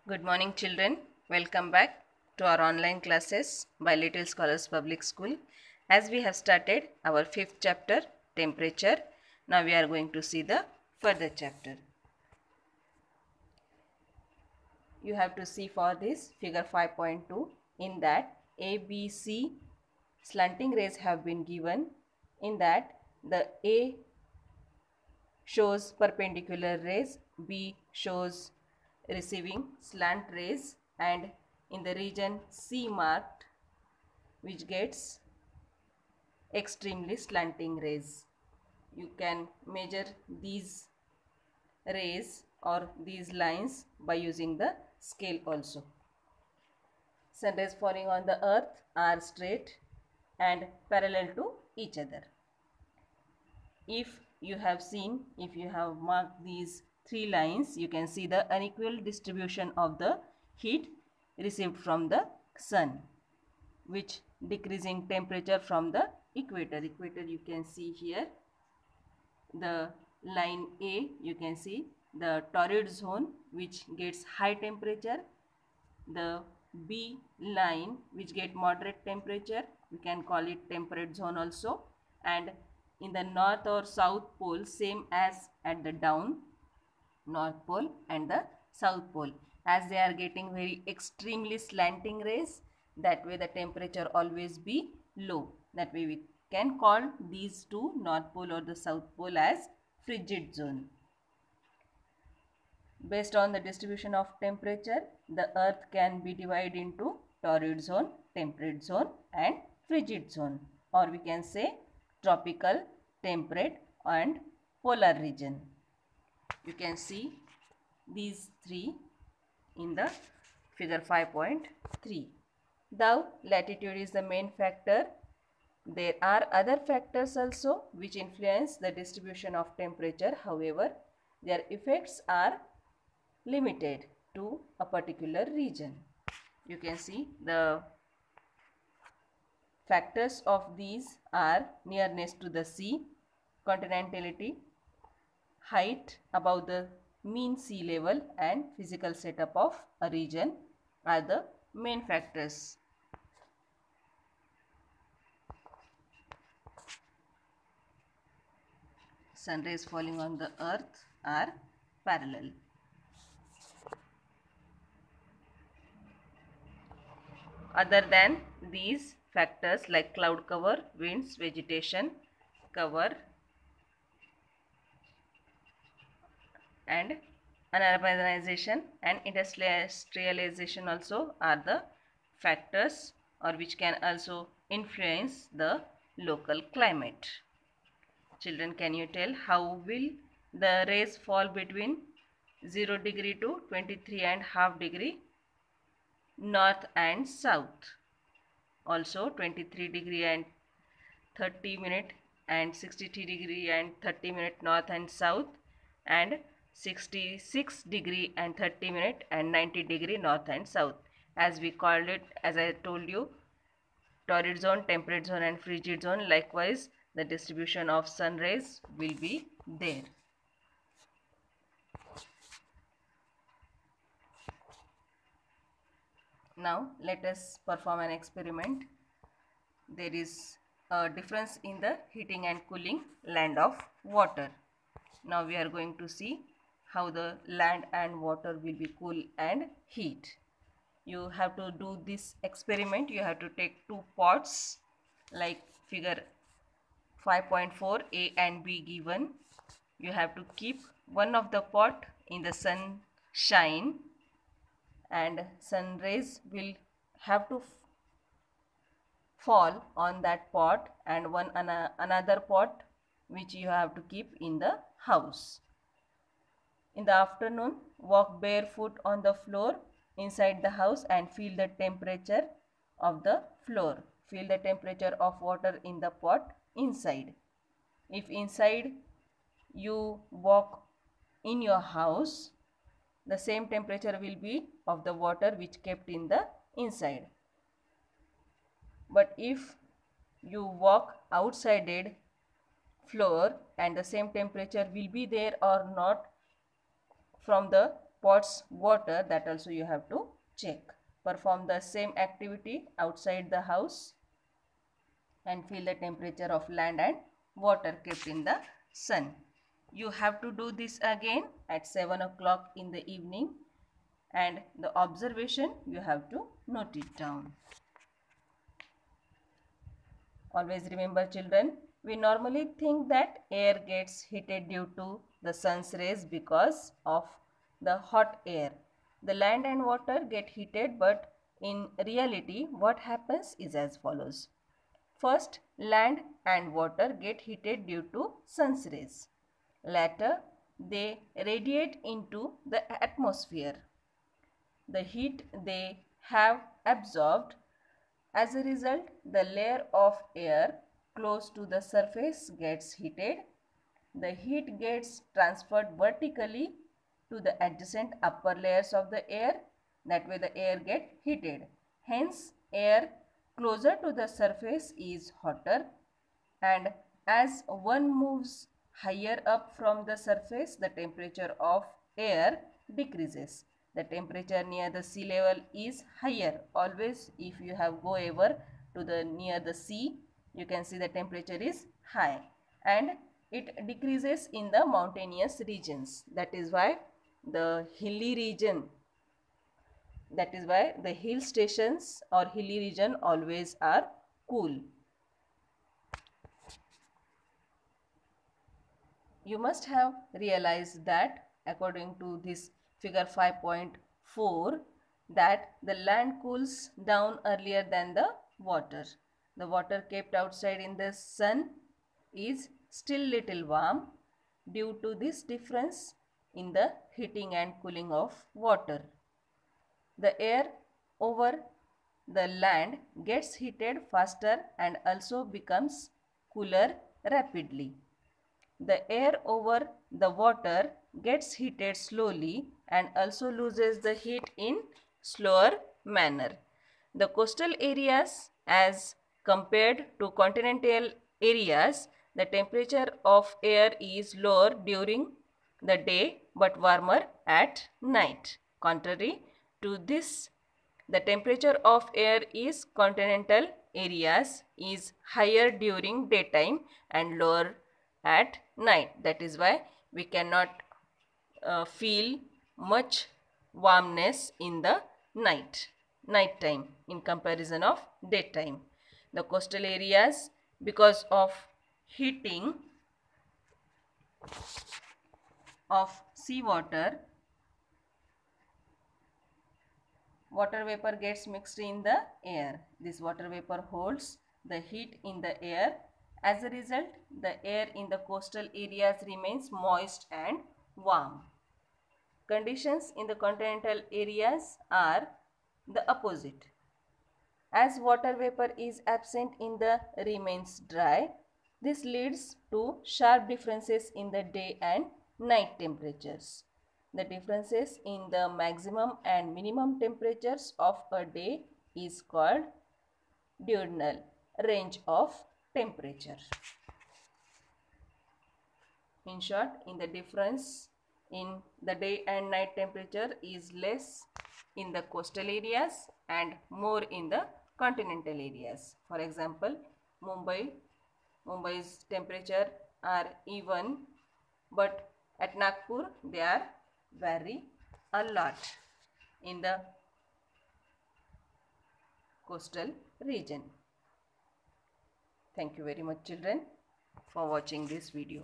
Good morning, children. Welcome back to our online classes by Little Scholars Public School. As we have started our 5th chapter, temperature, now we are going to see the further chapter. You have to see for this figure 5.2. In that A, B, C slanting rays have been given. In that the A shows perpendicular rays, B shows receiving slant rays, and in the region C marked which gets extremely slanting rays. You can measure these rays or these lines by using the scale also. Sun rays falling on the earth are straight and parallel to each other. If you have marked these three lines, you can see the unequal distribution of the heat received from the sun, which decreasing temperature from the equator. You can see here the line A, you can see the torrid zone which gets high temperature, the B line which get moderate temperature, we can call it temperate zone also, and in the north or south pole same as at the down, north pole and the south pole, as they are getting very extremely slanting rays, that way the temperature always be low. That way we can call these two, north pole or the south pole, as frigid zone. Based on the distribution of temperature, the earth can be divided into torrid zone, temperate zone and frigid zone, or we can say tropical, temperate and polar region. You can see these three in the figure 5.3. Though latitude is the main factor, there are other factors also which influence the distribution of temperature. However, their effects are limited to a particular region. You can see the factors of these are nearness to the sea, continentality, height above the mean sea level and physical setup of a region are the main factors. Sun rays falling on the earth are parallel. Other than these factors like cloud cover, winds, vegetation cover and urbanization and industrialization also are the factors or which can also influence the local climate. Children, can you tell how will the rays fall between 0 degree to 23.5 degree north and south? Also 23 degree and 30 minute and 63 degree and 30 minute north and south, and 66 degree and 30 minute and 90 degree north and south, as we called it, as I told you, torrid zone, temperate zone and frigid zone. Likewise, the distribution of sun rays will be there. Now let us perform an experiment. There is a difference in the heating and cooling land of water. Now we are going to see how the land and water will be cool and heat. You have to do this experiment. You have to take two pots like figure 5.4, A and B given. You have to keep one of the pot in the sunshine, and sun rays will have to fall on that pot, and another pot which you have to keep in the house. In the afternoon, walk barefoot on the floor inside the house and feel the temperature of the floor. Feel the temperature of water in the pot inside. If inside you walk in your house, the same temperature will be of the water which kept in the inside. But if you walk outside floor, and the same temperature will be there or not from the pots water, that also you have to check. Perform the same activity outside the house and feel the temperature of land and water kept in the sun. You have to do this again at 7 o'clock in the evening, and the observation you have to note it down. Always remember children, we normally think that air gets heated due to the sun's rays because of the hot air. The land and water get heated, but in reality what happens is as follows. First, land and water get heated due to sun's rays. Later, they radiate into the atmosphere. The heat they have absorbed. As a result, the layer of air close to the surface gets heated. The heat gets transferred vertically to the adjacent upper layers of the air. That way the air gets heated. Hence, air closer to the surface is hotter, and as one moves higher up from the surface, the temperature of air decreases. The temperature near the sea level is higher. Always if you have go ever to the near the sea, you can see the temperature is high, and it decreases in the mountainous regions. That is why the hilly region, that is why the hill stations or hilly region always are cool. You must have realized that according to this figure 5.4 that the land cools down earlier than the water. The water kept outside in the sun is still little warm due to this difference in the heating and cooling of water. The air over the land gets heated faster and also becomes cooler rapidly. The air over the water gets heated slowly and also loses the heat in slower manner. The coastal areas as compared to continental areas, the temperature of air is lower during the day but warmer at night. Contrary to this, the temperature of air is continental areas is higher during daytime and lower at night. That is why we cannot feel much warmness in the night time in comparison of daytime. The coastal areas, because of heating of seawater, water vapor gets mixed in the air. This water vapor holds the heat in the air. As a result, the air in the coastal areas remains moist and warm. Conditions in the continental areas are the opposite. As water vapor is absent in the remains dry, this leads to sharp differences in the day and night temperatures. The differences in the maximum and minimum temperatures of a day is called diurnal range of temperature. In short, in the difference in the day and night temperature is less in the coastal areas and more in the continental areas. For example, Mumbai's temperature are even, but at Nagpur they are vary a lot in the coastal region. Thank you very much children for watching this video.